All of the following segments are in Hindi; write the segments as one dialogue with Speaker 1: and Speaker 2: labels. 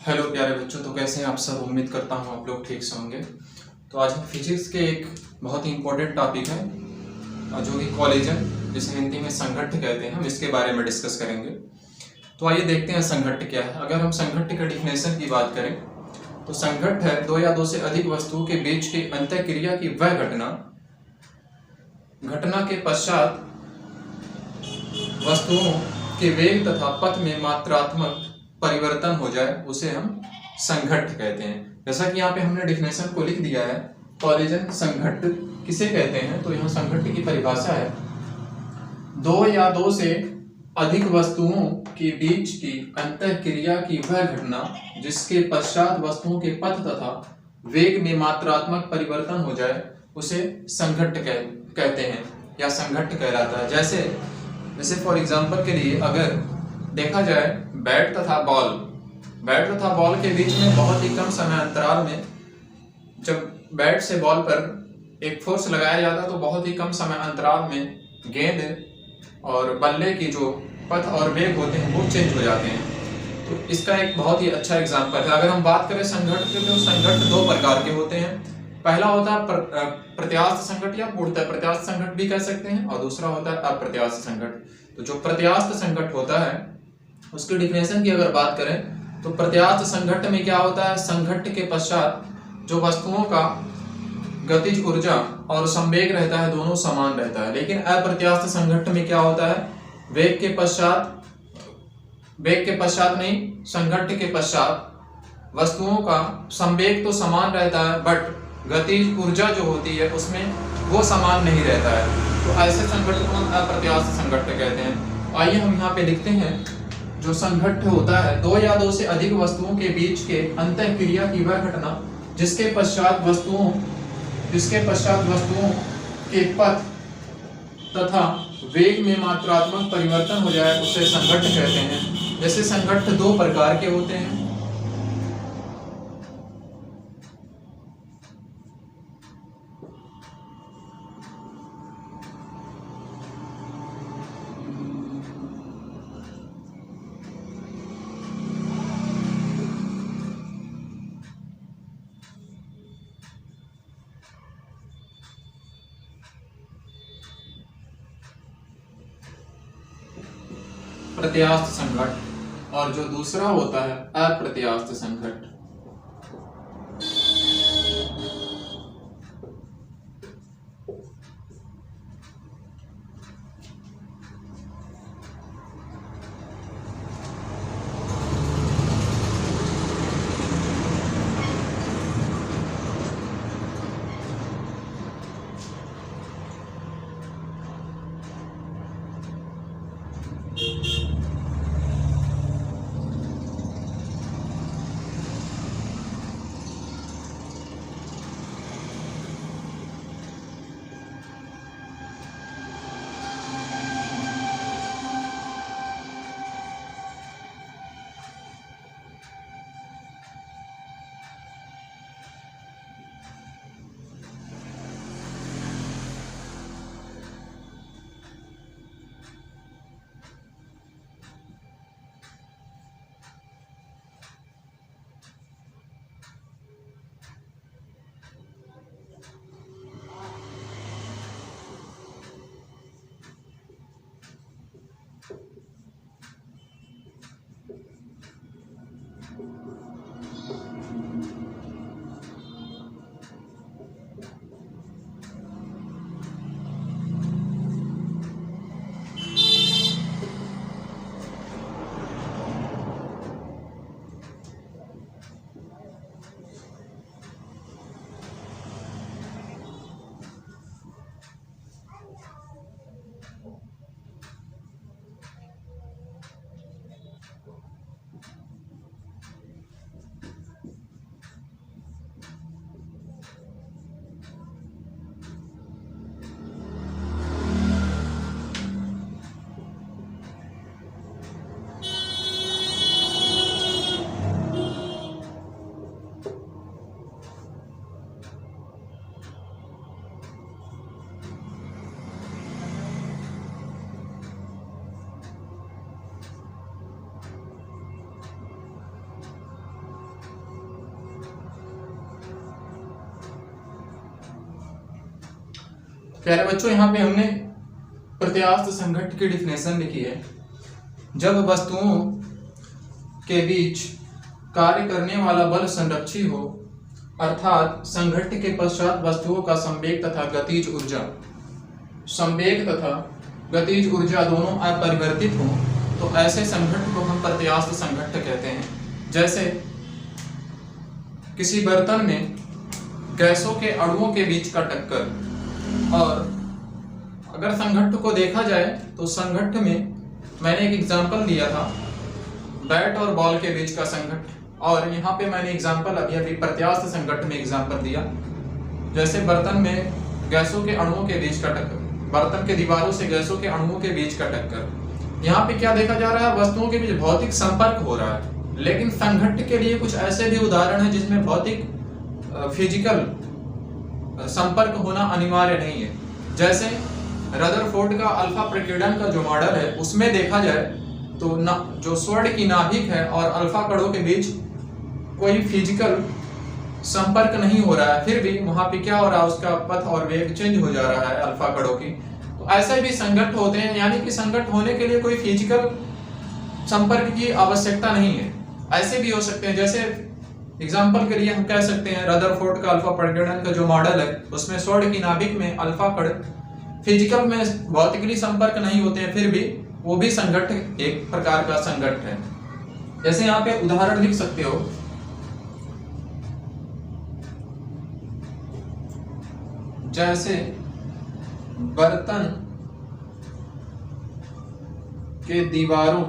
Speaker 1: हेलो प्यारे बच्चों, तो कैसे हैं आप सब। उम्मीद करता हूँ आप लोग ठीक से होंगे। तो आज हम फिजिक्स के एक बहुत ही इम्पोर्टेंट टॉपिक है जो कि कोलिजन, जिसे हिंदी में संघट्ट कहते हैं, हम इसके बारे में डिस्कस करेंगे। तो आइए देखते हैं संघट्ट क्या है। अगर हम संघट्ट का डिफिनेशन की बात करें तो संघट्ट है दो या दो से अधिक वस्तुओं के बीच की अंतःक्रिया की वह घटना के पश्चात वस्तुओं के वेग तथा पथ में मात्रात्मक परिवर्तन हो जाए, उसे हम संघट्ट कहते हैं। जैसा कि यहाँ पे हमने डिफिनेशन को लिख दिया है, कोलिजन संघट्ट किसे कहते हैं। तो यहाँ संघट्ट की परिभाषा है, दो या दो से अधिक वस्तुओं के बीच की अंतःक्रिया की वह घटना जिसके पश्चात वस्तुओं के पथ तथा वेग में मात्रात्मक परिवर्तन हो जाए, उसे संघट्ट कहते हैं या संघट्ट कहलाता है। जैसे फॉर एग्जांपल के लिए अगर देखा जाए बैट तथा बॉल के बीच में बहुत ही कम समय अंतराल में जब बैट से बॉल पर एक फोर्स लगाया जाता है तो बहुत ही कम समय अंतराल में गेंद और बल्ले की जो पथ और वेग होते हैं वो चेंज हो जाते हैं। तो इसका एक बहुत ही अच्छा एग्जांपल है। अगर हम बात करें संघट्ट के, तो संघट्ट दो प्रकार के होते हैं। पहला होता है प्रत्यास्थ संघट्ट या पूर्णतः प्रत्यास्थ संघट्ट भी कह सकते हैं, और दूसरा होता है अप्रत्यास्थ संघट्ट। तो जो प्रत्यास्थ संघट्ट होता है उसकी डिफिनेशन की अगर बात करें तो प्रत्यास्थ संघट्ट में क्या होता है, संघट्ट के पश्चात जो वस्तुओं का गतिज ऊर्जा और संवेग रहता है दोनों समान रहता है। लेकिन अप्रत्यास्थ संघट्ट में क्या होता है, वेग के पश्चात नहीं, संघट्ट के पश्चात वस्तुओं का संवेग तो समान रहता है बट गतिज ऊर्जा जो होती है उसमें वो समान नहीं रहता है। तो ऐसे संघट्ट को हम अप्रत्यास्थ संघट्ट कहते हैं। आइए हम यहाँ पे लिखते हैं, जो संघट्ट होता है दो या दो से अधिक वस्तुओं के बीच के अंतःक्रिया की वह घटना जिसके पश्चात वस्तुओं के पथ तथा वेग में मात्रात्मक परिवर्तन हो जाए, उसे संघट्ट कहते हैं। जैसे संघट्ट दो प्रकार के होते हैं। प्रत्यास्थ संघट्ट और जो दूसरा होता है अप्रत्यास्थ संघट्ट। प्यारे बच्चों, यहाँ पे हमने प्रत्यास्थ संघट्ट की डिफिनेशन लिखी है। जब वस्तुओं के बीच कार्य करने वाला बल संरक्षी हो, अर्थात संघट्ट के पश्चात वस्तुओं का संवेग तथा गतिज ऊर्जा दोनों अपरिवर्तित हो, तो ऐसे संघट्ट को हम प्रत्यास्थ संघट्ट कहते हैं। जैसे किसी बर्तन में गैसों के अणुओं के बीच का टक्कर, और अगर संघट्ट को देखा जाए तो संघट्ट में मैंने एक एग्जांपल लिया था बैट और बॉल के बीच का संघट्ट, और यहाँ पे मैंने एग्जांपल अभी प्रत्यास्थ संघट्ट में एग्जांपल दिया। जैसे बर्तन में गैसों के अणुओं के बीच का टक्कर, बर्तन के दीवारों से गैसों के अणुओं के बीच का टक्कर। यहाँ पे क्या देखा जा रहा है, वस्तुओं के बीच भौतिक संपर्क हो रहा है। लेकिन संघट्ट के लिए कुछ ऐसे भी उदाहरण है जिसमें भौतिक फिजिकल संपर्क होना अनिवार्य नहीं है। जैसे रदरफोर्ड का अल्फा प्रकीर्णन का जो मॉडल है, उसमें देखा जाए तो जो स्वर्ण की नाभिक है और अल्फा कणों के बीच कोई फिजिकल संपर्क नहीं हो रहा है, फिर भी वहां पे क्या हो रहा है, उसका पथ और वेग चेंज हो जा रहा है अल्फा कणों की। तो ऐसे भी संघट्ट होते हैं, यानी कि संघट्ट होने के लिए कोई फिजिकल संपर्क की आवश्यकता नहीं है। ऐसे भी हो सकते हैं, जैसे एग्जाम्पल के लिए हम कह सकते हैं रदरफोर्ड का अल्फा प्रकीर्णन का जो मॉडल है, उसमें स्वर्ण की नाभिक में अल्फा कण फिजिकल में भौतिकली संपर्क नहीं होते हैं, फिर भी वो भी संघट्ट एक प्रकार का संघट्ट है। जैसे यहाँ पे उदाहरण लिख सकते हो, जैसे बर्तन के दीवारों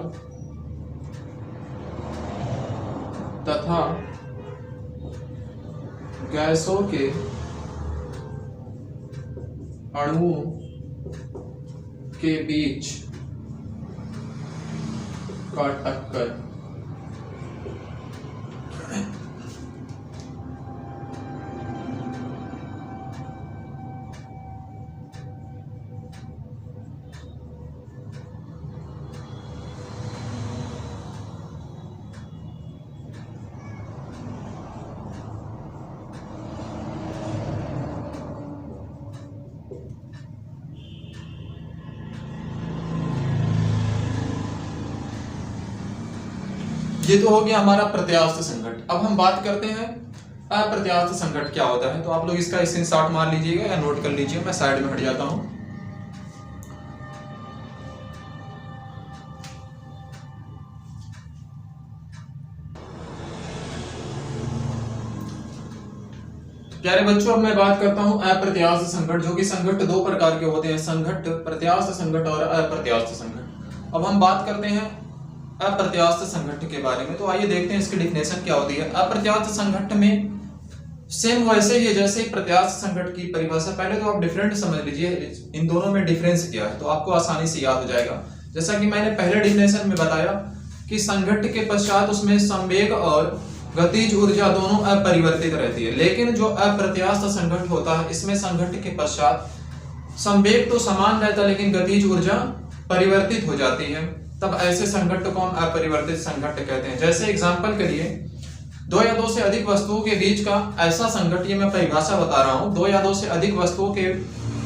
Speaker 1: तथा गैसों के अणुओं के बीच का टक्कर ये तो हो गया हमारा प्रत्यास्थ संघट्ट। अब हम बात करते हैं अप्रत्यास्थ संघट्ट क्या होता है। तो आप लोग इसका स्क्रीनशॉट मार लीजिएगा या नोट कर लीजिए, मैं साइड में हट जाता हूं। प्यारे बच्चों, अब मैं बात करता हूं अप्रत्यास्थ संघट्ट, जो कि संघट्ट दो प्रकार के होते हैं, संघट्ट प्रत्यास्थ संघट्ट और अप्रत्यास्थ संघट्ट। अब हम बात करते हैं अप्रत्यास्थ संघट्ट के बारे में। तो आइए देखते हैं इसकी डिफिनेशन क्या होती है। अप्रत्यास्थ संघट्ट में सेम वैसे ही जैसे प्रत्यास्थ संघट्ट की परिभाषा, पहले तो आप डिफरेंट समझ लीजिए इन दोनों में डिफरेंस क्या है, तो आपको आसानी से याद हो जाएगा। जैसा कि मैंने पहले डिफिनेशन में बताया कि संघट्ट के पश्चात उसमें संवेग और गतिज ऊर्जा दोनों अपरिवर्तित रहती है। लेकिन जो अप्रत्यास्थ संघट्ट होता है, इसमें संघट्ट के पश्चात संवेग तो समान रहता है लेकिन गतिज ऊर्जा परिवर्तित हो जाती है। तब ऐसे संघट्ट को हम अपरिवर्तित संघट्ट कहते हैं। जैसे एग्जांपल के लिए दो या दो से अधिक वस्तुओं के बीच का ऐसा संघट्ट, ये मैं परिभाषा बता रहा हूं, दो या दो से अधिक वस्तुओं के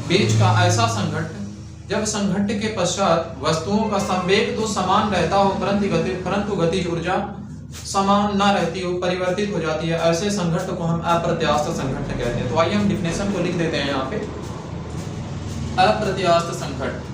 Speaker 1: बीच का ऐसा संघट्ट जब संघट्ट के पश्चात वस्तुओं का संवेग तो समान रहता हो परंतु गतिज ऊर्जा समान ना रहती हो, परिवर्तित हो जाती है, ऐसे संघट्ट को हम अप्रत्यास्थ संघट्ट कहते हैं। तो आइए हम डिफिनेशन को लिख देते हैं यहाँ पे। अप्रत्यास्थ संघट्ट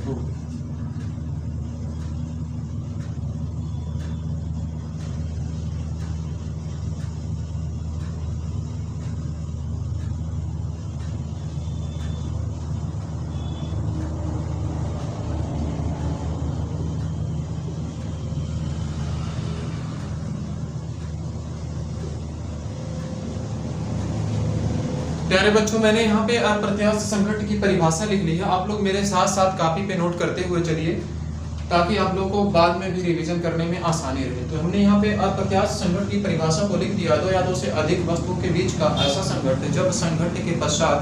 Speaker 1: वस्तु। प्यारे बच्चों, मैंने यहाँ पे अप्रत्यास्थ संघट्ट की परिभाषा लिख ली है। आप लोग मेरे साथ साथ कॉपी पे नोट करते हुए चलिए, ताकि आप लोगों को बाद में भी रिवीजन करने में आसानी रहे। तो हमने यहाँ पे अप्रत्यास्थ संघट्ट की परिभाषा को लिख दिया। दो या दो से अधिक वस्तुओं के बीच का ऐसा संघट्ट जब संघट्ट के पश्चात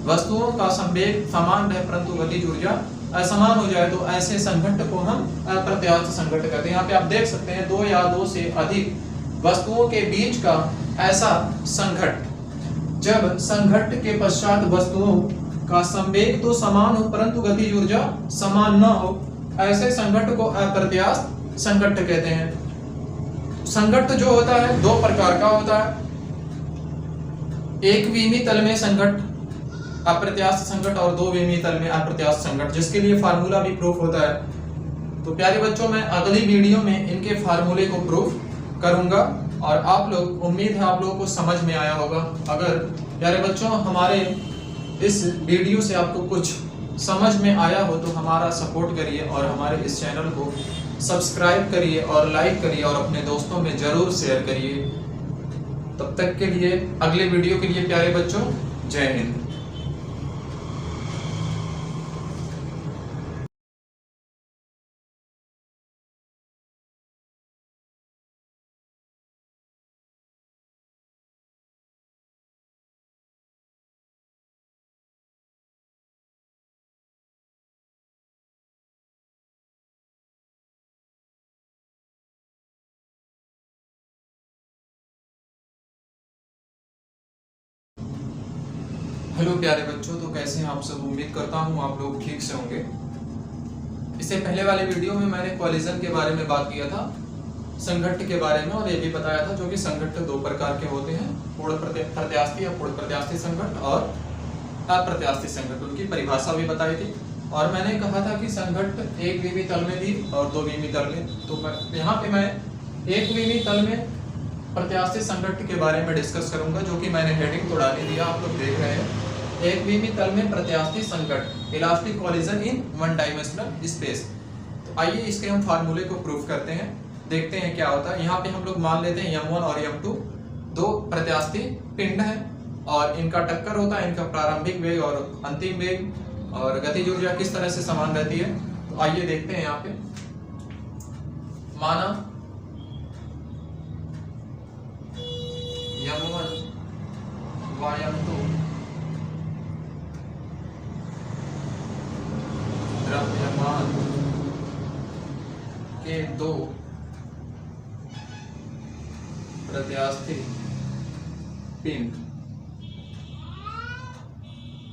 Speaker 1: वस्तुओं का संवेग समान रहे परंतु गतिज ऊर्जा असमान हो जाए, तो ऐसे संघट्ट को हम अप्रत्यास्थ संघट्ट कहते हैं। यहाँ पे आप देख सकते हैं, दो या दो से अधिक वस्तुओं के बीच का ऐसा संघट्ट जब संघट्ट के पश्चात वस्तुओं का संवेग तो समान हो परंतु गतिज ऊर्जा समान न हो, ऐसे संघट्ट को अप्रत्यास्थ संघट्ट कहते हैं। संघट्ट जो होता है दो प्रकार का होता है। एक विमीय तल में संघट्ट अप्रत्यास्थ संघट्ट और दो विमीय तल में अप्रत्यास्थ संघट्ट, जिसके लिए फार्मूला भी प्रूफ होता है। तो प्यारे बच्चों, मैं अगली वीडियो में इनके फार्मूले को प्रूफ करूंगा और आप लोग, उम्मीद है आप लोगों को समझ में आया होगा। अगर प्यारे बच्चों हमारे इस वीडियो से आपको कुछ समझ में आया हो तो हमारा सपोर्ट करिए और हमारे इस चैनल को सब्सक्राइब करिए और लाइक करिए और अपने दोस्तों में जरूर शेयर करिए। तब तक के लिए, अगले वीडियो के लिए प्यारे बच्चों, जय हिंद। हेलो प्यारे बच्चों, तो कैसे हैं आप सब? उम्मीद करता हूँ आप लोग ठीक से होंगे। इससे पहले वाले वीडियो में मैंने कॉलिजन के बारे में बात किया था, संघट्ट के बारे में, और ये भी बताया था जो कि संघट्ट दो प्रकार के होते हैं, पूर्ण प्रत्यास्थी या पूर्ण प्रत्यास्थी संघट्ट और अप्रत्यास्थी संघट्ट। उनकी परिभाषा भी बताई थी और मैंने कहा था कि संघट्ट एक विमीय तल में भी और दो विमीय तल में। तो यहाँ पे मैं एक विमीय तल में प्रत्यास्थी संघट्ट के बारे में डिस्कस करूंगा, जो कि मैंने हेडिंग तो डाल ही दिया, आप लोग देख रहे हैं। एक विमीय तल में प्रत्यास्थी संघट्ट, elastic collision in one dimensional space. तो आइए इसके हम फार्मूले को प्रूफ करते हैं, देखते हैं क्या होता है। यहाँ पे हम लोग मान लेते हैं m1 और m2 दो प्रत्यास्थी पिंड हैं और इनका टक्कर होता है, इनका प्रारंभिक वेग और अंतिम वेग, और गतिज ऊर्जा किस तरह से समान रहती है। तो आइए देखते हैं। यहाँ पे माना m1 व m2 द्रव्यमान के दो प्रत्यास्थी पिंड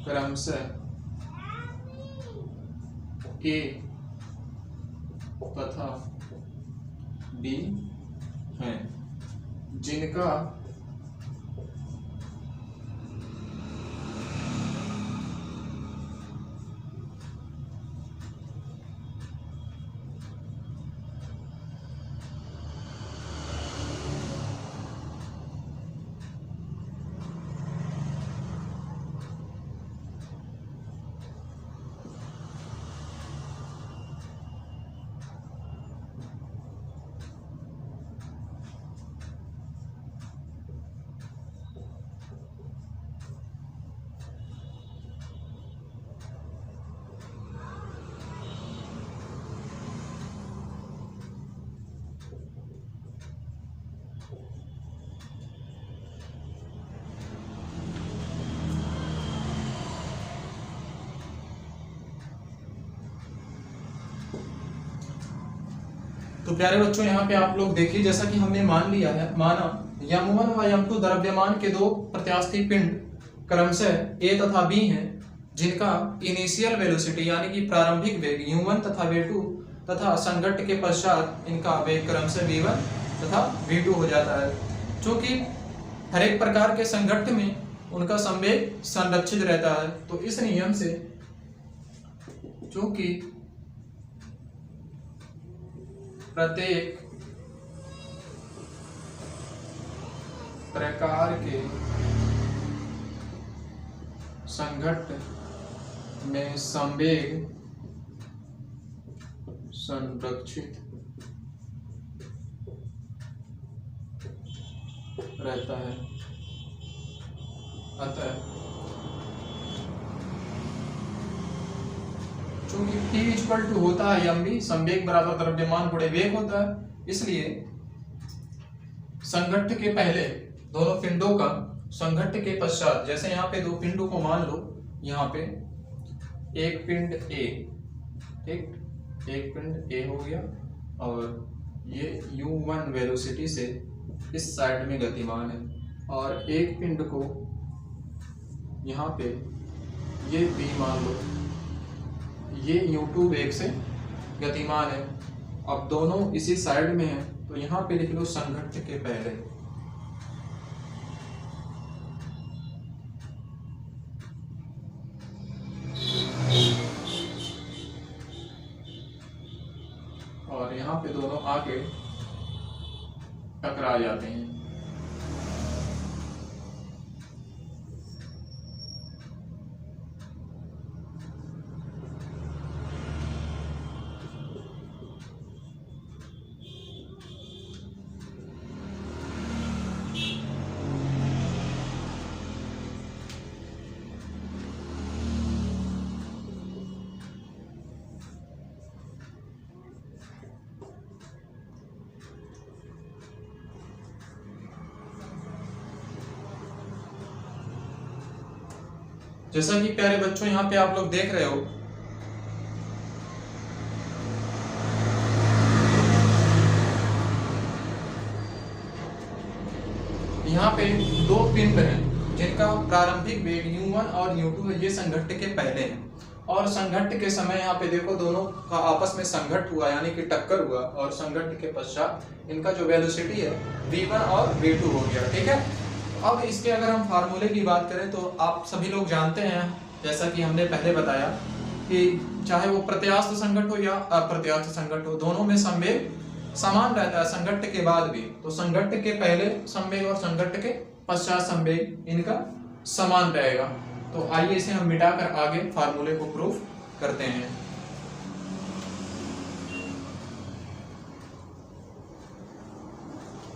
Speaker 1: क्रमशः A तथा B हैं, जिनका तो प्यारे बच्चों यहाँ पे आप लोग देखिए, जैसा कि हमने मान लिया है, माना m1 व m2 द्रव्यमान के दो प्रत्यास्थी पिंड क्रमशः A तथा B हैं, जिनका इनिशियल वेलोसिटी यानी कि प्रारंभिक वेग u1 तथा v2 तथा संघट्ट के पश्चात इनका वेग क्रमशः v1 तथा v2 हो जाता है। क्योंकि हर एक प्रकार के संघट्ट में उनका संवेग संरक्षित रहता है, तो इस नियम से, चूंकि प्रत्येक प्रकार के संघट्ट में संवेग संरक्षित रहता है। अतः चूंकि T इक्वल टू होता है mv, संवेग बराबर द्रव्यमान गुणे वेग होता है, इसलिए संघट्ट के पहले दोनों पिंडों का संघट्ट के पश्चात, जैसे यहाँ पे दो पिंडों को मान लो, यहाँ पे एक पिंड A, ठीक, एक पिंड A हो गया और ये u1 वेलोसिटी से इस साइड में गतिमान है, और एक पिंड को यहाँ पे ये B मान लो, ये u2 वेग से गतिमान है। अब दोनों इसी साइड में है, तो यहाँ पे लिख लो संघट्ट के पहले, और यहाँ पे दोनों आके टकरा जाते हैं। जैसा कि प्यारे बच्चों यहाँ पे आप लोग देख रहे हो, यहाँ पे दो पिंड हैं जिनका प्रारंभिक वेग u1 और u2 है, ये संघट्ट के पहले हैं, और संघट्ट के समय यहाँ पे देखो दोनों का आपस में संघट्ट हुआ, यानी कि टक्कर हुआ, और संघट्ट के पश्चात इनका जो वेलोसिटी है v1 और v2 हो गया, ठीक है। अब इसके अगर हम फार्मूले की बात करें तो आप सभी लोग जानते हैं, जैसा कि हमने पहले बताया कि चाहे वो प्रत्यास्थ संघट्ट हो या अप्रत्यास्थ संघट्ट हो, दोनों में संवेग समान रहता है संघट्ट के बाद भी। तो संघट्ट के पहले संवेग और संघट्ट के पश्चात संवेग इनका समान रहेगा। तो आइए इसे हम मिटाकर आगे फार्मूले को प्रूफ करते हैं।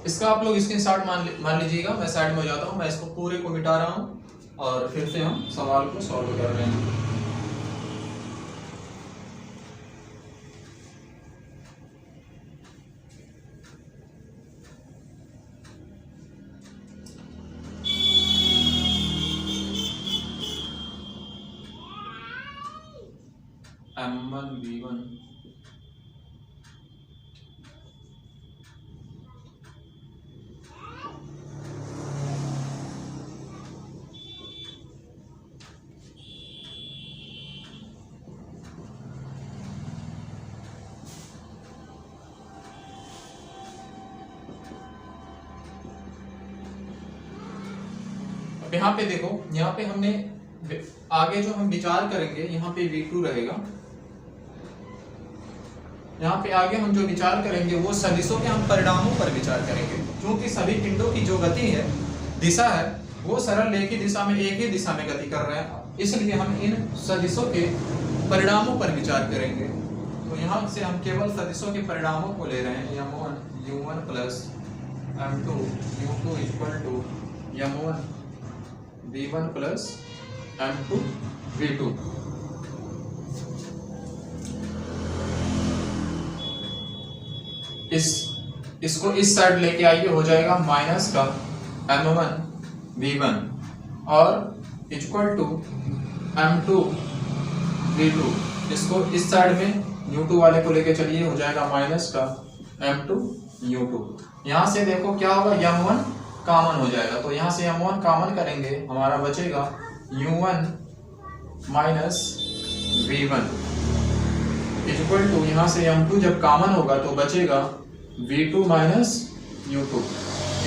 Speaker 1: इसका आप लोग स्क्रीनशॉट मान लीजिएगा, मैं साइड में हो जाता हूँ, मैं इसको पूरे को मिटा रहा हूँ और फिर से हम सवाल को सॉल्व कर रहे हैं। m1 v1 अब यहाँ पे देखो, यहाँ पे हमने आगे जो हम विचार करेंगे यहाँ पे v2 रहेगा। यहाँ पे आगे हम जो विचार करेंगे वो सदिशों के हम परिणामों पर विचार करेंगे, क्योंकि सभी पिंडों की जो गति है, दिशा है, वो सरल एक ही दिशा में, एक ही दिशा में गति कर रहे हैं, इसलिए हम इन सदिशों के परिणामों पर विचार करेंगे। तो यहाँ से हम केवल सदिशों के परिणामों को ले रहे हैं, m1 u1 plus m2 u2 equal to m1 v1 plus m2 v2। इसको इस साइड लेके आइए, हो जाएगा माइनस का m1 v1 और इक्वल टू m2 v2। इसको इस साइड में u2 वाले को लेके चलिए, हो जाएगा माइनस का m2 u2। यहाँ से देखो क्या होगा, m1 कॉमन हो जाएगा, तो यहाँ से m1 कॉमन करेंगे, हमारा बचेगा u1 minus v1 equal to, यहाँ से m2 जब कॉमन होगा तो बचेगा v2 माइनस u2।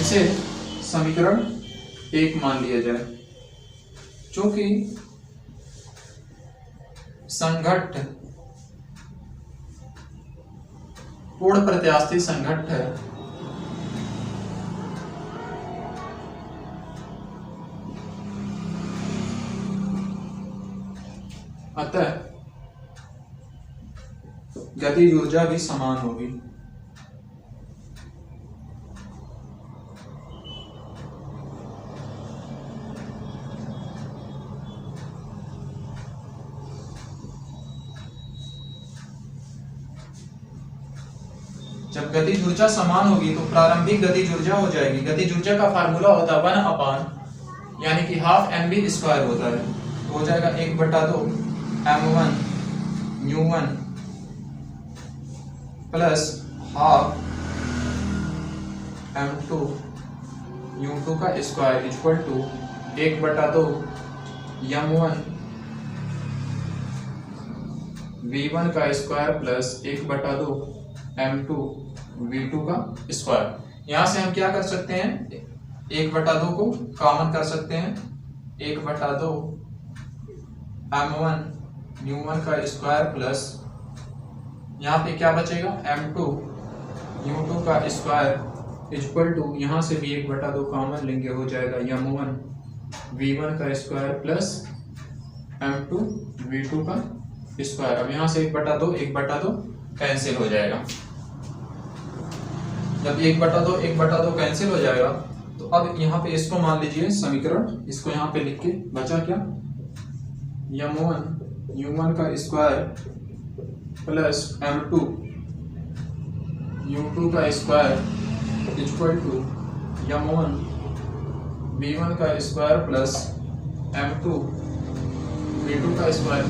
Speaker 1: इसे समीकरण 1 मान लिया जाए। चूंकि संघट्ट पूर्ण प्रत्यास्थी संघट्ट है अतः गतिज ऊर्जा भी समान होगी। जब गतिज ऊर्जा समान होगी तो प्रारंभिक गतिज ऊर्जा हो जाएगी। गतिज ऊर्जा का फार्मूला होता है 1 अपान यानी कि हाफ mv स्क्वायर होता है, तो हो जाएगा 1/2 m1 u1 plus half m2 u2 का square equal to 1/2 m1 v1 का स्क्वायर प्लस 1/2 m2 v2 का स्क्वायर। यहां से हम क्या कर सकते हैं, 1/2 को कॉमन कर सकते हैं, 1/2 m1 u1 का स्क्वायर प्लस यहाँ पे क्या बचेगा m2 u2 का स्क्वायर इक्वल टू यहाँ से भी 1/2 कॉमन लेंगे, हो जाएगा m1 v1 का स्क्वायर प्लस m2 v2 का स्क्वायर। अब यहाँ से 1/2 कैंसिल हो जाएगा। जब 1/2 कैंसिल हो जाएगा तो अब यहाँ पे इसको मान लीजिए समीकरण, इसको यहाँ पे लिख के बचा क्या, m1 u1 का स्क्वायर प्लस m2 u2 का square equal to m1 v1 का स्क्वायर प्लस m2 v2 का स्क्वायर।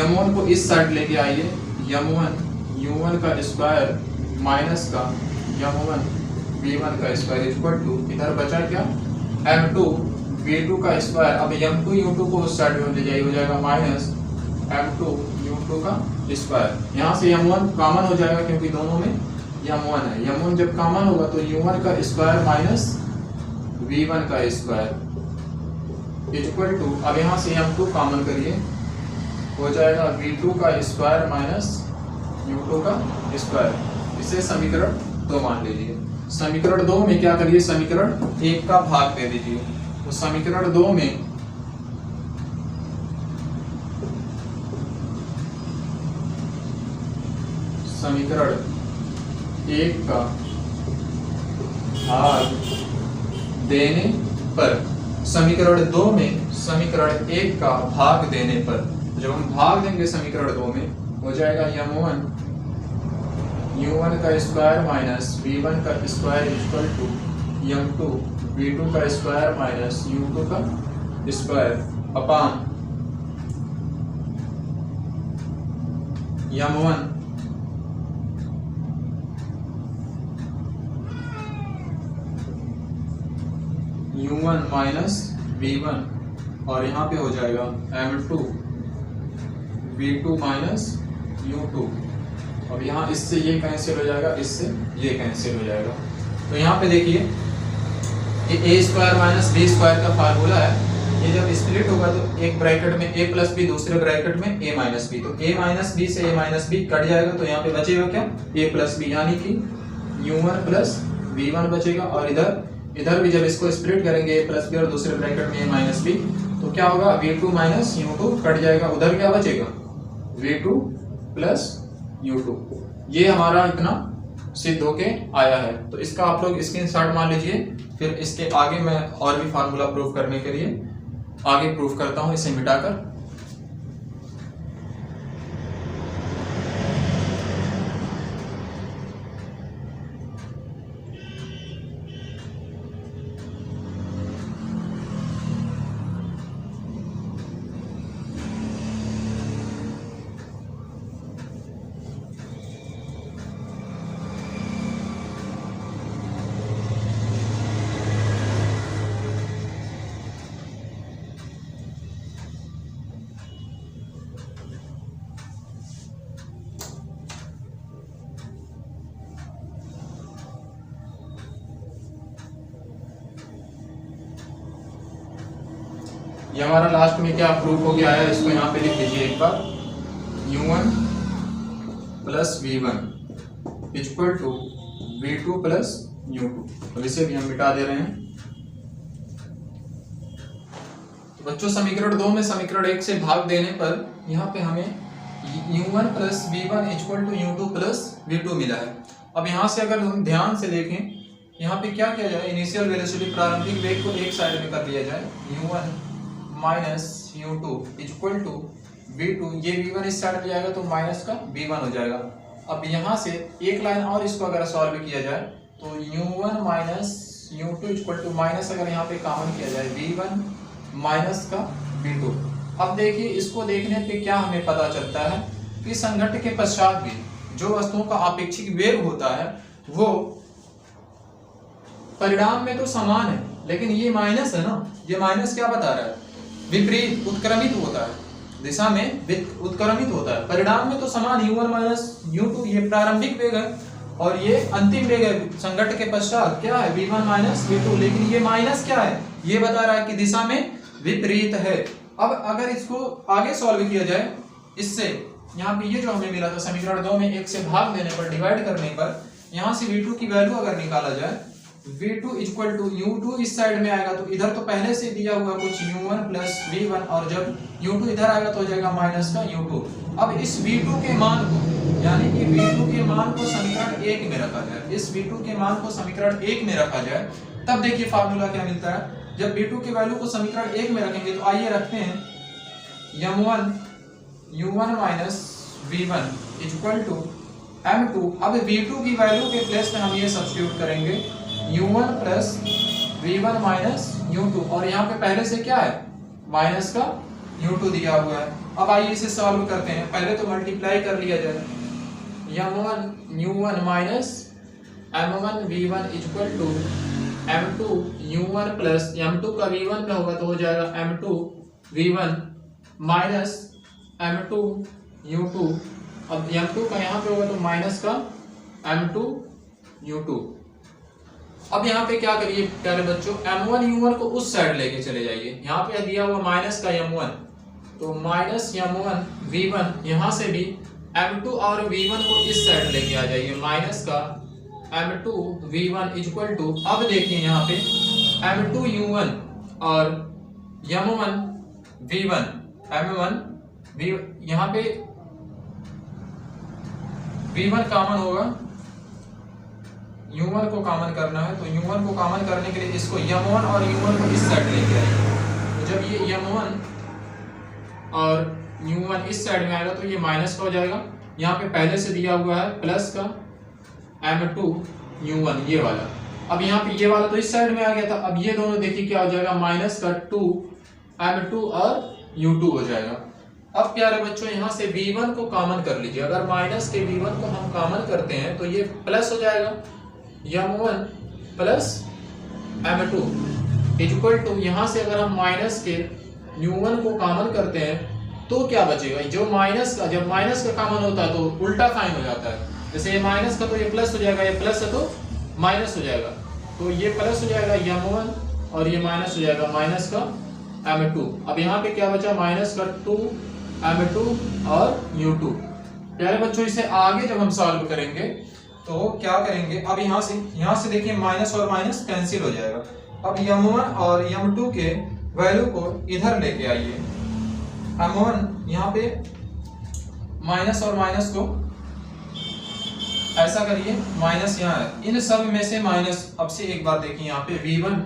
Speaker 1: m1 को इस साइड लेके आइए, m1 u1 का स्क्वायर माइनस का m1 v1 का स्क्वायर इक्वल टू इधर बचा क्या m2 v2 का स्क्वायर। अब m2 u2 को उस साइड में ले जाइए, हो जाएगा माइनस m2 u2 का स्क्वायर। यहाँ से m1 कॉमन हो जाएगा क्योंकि दोनों में m1 है। m1 जब कॉमन होगा तो u1 का स्क्वायर माइनस v1 का स्क्वायर इक्वल टू, अब यहाँ से m2 कॉमन करिए, हो जाएगा v2 का स्क्वायर माइनस u2 का स्क्वायर। इसे समीकरण 2 मान लीजिए। समीकरण 2 में क्या करिए, समीकरण 1 का भाग दे दीजिए। तो समीकरण 2 में समीकरण 1 का भाग देने पर, समीकरण 2 में समीकरण 1 का भाग देने पर, जब हम भाग देंगे समीकरण 2 में, हो जाएगा m1 u1 का स्क्वायर माइनस v1 का square equal to m2 v2 का स्क्वायर माइनस u2 का square upon m1 u1 minus v1 और यहाँ पे हो जाएगा m2 v2 माइनस u2। अब यहाँ इससे ये कैंसिल हो जाएगा, इससे ये कैंसिल हो जाएगा। तो यहाँ पे देखिए ये a square minus b square का फार्मूला है। ये जब स्प्लिट होगा तो एक ब्रैकेट में a प्लस b, दूसरे ब्रैकेट में a माइनस b, तो a माइनस b से a माइनस b कट जाएगा, तो यहाँ पे बचेगा क्या a प्लस b, यानी कि u1 प्लस v1 बचेगा। और इधर भी जब इसको स्प्लिट करेंगे a प्लस b और दूसरे ब्रैकेट में a माइनस b, तो क्या होगा v2 माइनस u2 कट जाएगा, उधर क्या बचेगा v2 प्लस u2। ये हमारा इतना सिद्ध होके आया है। तो इसका आप लोग स्क्रीनशॉट मान लीजिए, फिर इसके आगे मैं और भी फार्मूला प्रूफ करने के लिए आगे प्रूफ करता हूँ इसे मिटाकर। ये हमारा लास्ट में क्या प्रूफ हो गया है, इसको यहाँ पे लिख लीजिए एक बार, u1 plus v1 equal to v2 plus u2। तो इसे भी हम मिटा दे रहे हैं। तो बच्चों समीकरण 2 में समीकरण 1 से भाग देने पर यहाँ पे हमें u1 plus v1 equal to u2 plus v2 मिला है। अब यहाँ से अगर हम ध्यान से देखें, यहाँ पे क्या किया जाए, इनिशियल वेलोसिटी प्रारंभिक वेग को एक साइड में कर लिया जाए, u1 minus u2 equal to v2। ये v1 इस साइड में जाएगा तो माइनस का v1 हो जाएगा। अब यहाँ से एक लाइन और इसको अगर सॉल्व किया जाए तो u1 minus u2 equal to minus, अगर यहाँ पे कॉमन किया जाए v1 माइनस का v2। अब देखिए इसको देखने पे क्या हमें पता चलता है कि संघट्ट के पश्चात भी जो वस्तुओं का आपेक्षिक वेग होता है वो परिणाम में तो समान है, लेकिन ये माइनस है ना, ये माइनस क्या बता रहा है, विपरीत उत्क्रमित होता है, दिशा में उत्क्रमित होता है। परिणाम में तो समान u1 माइनस u2 ये प्रारंभिक वेग है और ये अंतिम वेग है संघट्ट के पश्चात क्या है, v1 माइनस v2, लेकिन ये माइनस क्या है, ये बता रहा है कि दिशा में विपरीत है। अब अगर इसको आगे सॉल्व किया जाए, इससे यहाँ पे ये जो हमें मिला था समीकरण 2 में 1 से भाग देने पर, डिवाइड करने पर, यहाँ से v2 की वैल्यू अगर निकाला जाए, v2 इक्वल टू u2 इस साइड में आएगा तो इधर तो पहले से दिया हुआ कुछ u1 प्लस v1 और जब u2 इधर आएगा तो हो जाएगा माइनस का u2। अब इस v2 के मान को, यानी कि v2 के मान को समीकरण 1 में रखा जाए, इस v2 के मान को समीकरण 1 में रखा जाए, तब देखिए फार्मूला क्या मिलता है। जब v2 की वैल्यू को समीकरण 1 में रखेंगे तो आइए रखते हैं u1 minus v1 equal to m2। अब v2 की वैल्यू के प्लेस में हम ये सब्स्टिट्यूट करेंगे u1 plus v1 minus u2, और यहाँ पे पहले से क्या है, माइनस का u2 दिया हुआ है। अब आइए इसे सॉल्व करते हैं। पहले तो मल्टीप्लाई कर लिया जाए, u1 minus m1 v1 equal to m2 u1 plus m2 का v1 पे होगा तो हो जाएगा m2 v1 minus m2 u2। अब m2 का यहाँ पे होगा तो माइनस का m2 u2। अब यहाँ पे क्या करिए प्यारे बच्चों, m1 u1 को उस साइड लेके चले जाइए। यहाँ पे दिया हुआ माइनस का m1 तो माइनस m1 v1, यहाँ से भी m2 और v1 को इस साइड लेके आ जाइए, माइनस का m2 v1 इक्वल टू, अब देखिए यहाँ पे m2 u1 और m1 v1, यहाँ पे v1 कॉमन होगा, u1 को कॉमन करना है, तो u1 को कॉमन करने के लिए इसको m1 और u1 को इस साइड लेके आएंगे। तो जब ये m1 और u1 इस साइड में आएगा तो ये माइनस का हो जाएगा। यहाँ पे पहले से दिया हुआ है प्लस का m2 u1 ये वाला। अब यहाँ पे ये वाला तो इस साइड में आ गया था, अब ये दोनों देखिए क्या हो जाएगा, माइनस का 2 m2 और u2 हो जाएगा। अब प्यारे बच्चों यहाँ से v1 को कॉमन कर लीजिए। अगर माइनस के v1 को हम कॉमन करते हैं तो ये प्लस हो जाएगा, m1 plus m2 equal to, यहाँ से अगर हम माइनस के u1 को कॉमन करते हैं तो क्या बचेगा, जो माइनस का, जब माइनस का कॉमन होता है तो उल्टा साइन हो जाता है। जैसे ये माइनस का तो ये प्लस हो जाएगा, ये प्लस है तो माइनस हो जाएगा, तो ये प्लस हो जाएगा m1 और ये माइनस हो जाएगा माइनस का m2। अब यहाँ पे क्या बचा, माइनस का 2 m2 और u2। प्यारे बच्चों इसे आगे जब हम सॉल्व करेंगे तो क्या करेंगे, अब यहाँ से देखिए माइनस और माइनस कैंसिल हो जाएगा। अब m1 और m2 के वैल्यू को इधर लेके आइए, m1 यहाँ पे माइनस और माइनस को ऐसा करिए, माइनस यहाँ है, इन सब में से माइनस। अब से एक बार देखिए यहाँ पे v1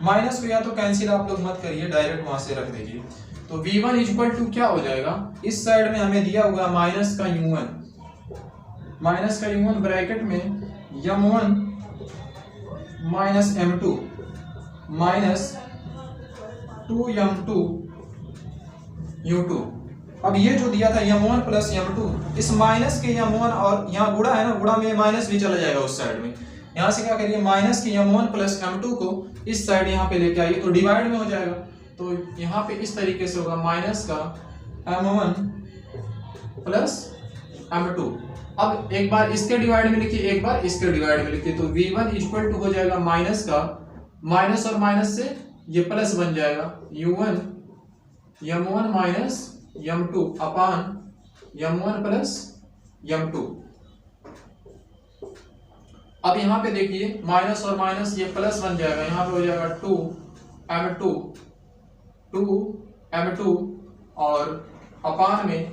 Speaker 1: माइनस को या तो कैंसिल आप लोग मत करिए, डायरेक्ट वहां से रख दीजिए। तो v1 इक्वल टू क्या हो जाएगा, इस साइड में हमें दिया हुआ माइनस का u1 ब्रैकेट में m1 minus m2 minus 2m2 u2। अब ये जो दिया था m1 प्लस m2, इस माइनस के m1 और यहाँ गुणा है ना, गुणा में माइनस भी चला जाएगा उस साइड में। यहाँ से क्या करिए, माइनस के m1 प्लस m2 को इस साइड यहाँ पे लेके आइए तो डिवाइड में हो जाएगा। तो यहाँ पे इस तरीके से होगा, माइनस का m1 प्लस m2। अब एक बार इसके डिवाइड में लिखिए, एक बार इसके डिवाइड में लिखिए, तो v1 इक्वल टू हो जाएगा माइनस का, माइनस और माइनस से ये प्लस बन जाएगा, u1 m1 माइनस m2 अपान m1 प्लस m2। अब यहाँ पे देखिए माइनस और माइनस ये प्लस बन जाएगा, यहाँ पे हो जाएगा 2m2 और अपान में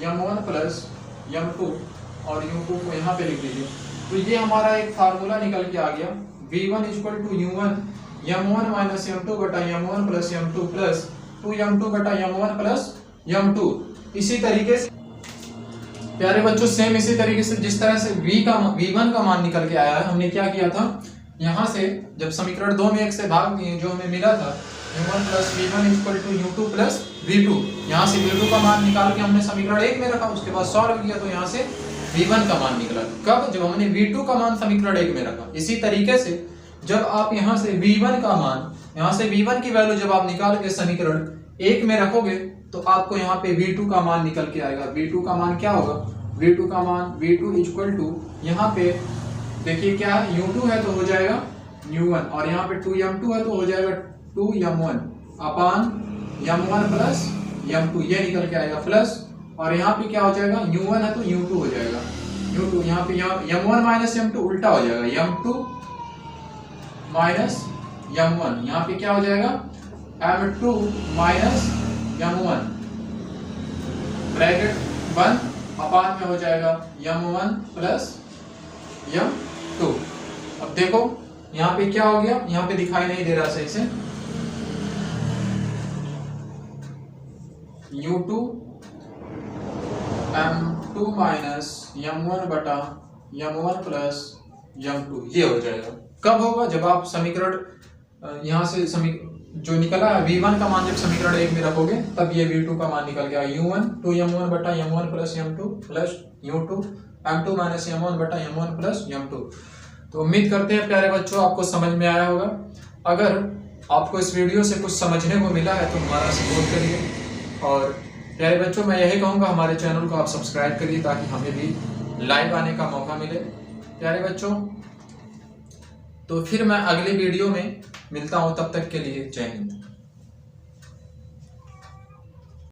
Speaker 1: m1 प्लस m2 और u2 को यहाँ पे लिख दीजिए। तो ये हमारा एक फार्मूला निकल के आ गया, v1 equal to u1 m1 minus m2 बटा m1 plus m2 plus 2m2 बटा m1 प्लस m2। इसी तरीके से प्यारे बच्चों सेम इसी तरीके से जिस तरह से v1 का मान निकल के आया है, हमने क्या किया था, यहाँ से जब समीकरण 2 में 1 से भाग दिए, जो हमें मिला था u1 plus v1 equal to u2 plus v2, यहाँ से v2 का मान निकाल के हमने समीकरण 1 में रखा, उसके बाद सॉल्व किया तो यहाँ से v1 का मान निकला। कब? जब हमने v2 का मान समीकरण 1 में रखा। इसी तरीके से जब आप यहाँ से v1 का मान, यहाँ से v1 की वैल्यू जब आप निकाल के समीकरण 1 में रखोगे तो आपको यहाँ पे v2 का मान निकल के आएगा। v2 का मान क्या होगा, v2 का मान v2 इक्वल टू, यहाँ पे देखिए क्या है, u2 है तो हो जाएगा u1 और यहाँ पे 2m2 है तो हो जाएगा 2m1 अपान m1 प्लस m2, ये निकल के आएगा प्लस, और यहाँ पे क्या हो जाएगा, u1 है तो u2 हो जाएगा u2, यहाँ पे m1 माइनस m2 उल्टा हो जाएगा, m2 माइनस m1, यहाँ पे क्या हो जाएगा m2 माइनस m1 ब्रैकेट बंद, अपान में हो जाएगा m1 प्लस m2। अब देखो यहाँ पे क्या हो गया, यहाँ पे दिखाई नहीं दे रहा सही से, u2 m2 माइनस m1 बटा m1 प्लस m2, ये हो जाएगा। कब होगा, जब आप समीकरण यहाँ से जो निकला है v1 का मान जब समीकरण 1 में रखोगे तब ये v2 का मान निकल गया, u1 2m1 बटा m1 plus m2 plus u2 m2 minus m1 बटा m1 प्लस m2। तो उम्मीद करते हैं प्यारे बच्चों आपको समझ में आया होगा। अगर आपको इस वीडियो से कुछ समझने को मिला है तो हमारा सपोर्ट करिए, और प्यारे बच्चों मैं यही कहूँगा हमारे चैनल को आप सब्सक्राइब करिए ताकि हमें भी लाइव आने का मौका मिले। प्यारे बच्चों तो फिर मैं अगले वीडियो में मिलता हूँ, तब तक के लिए जय हिंद।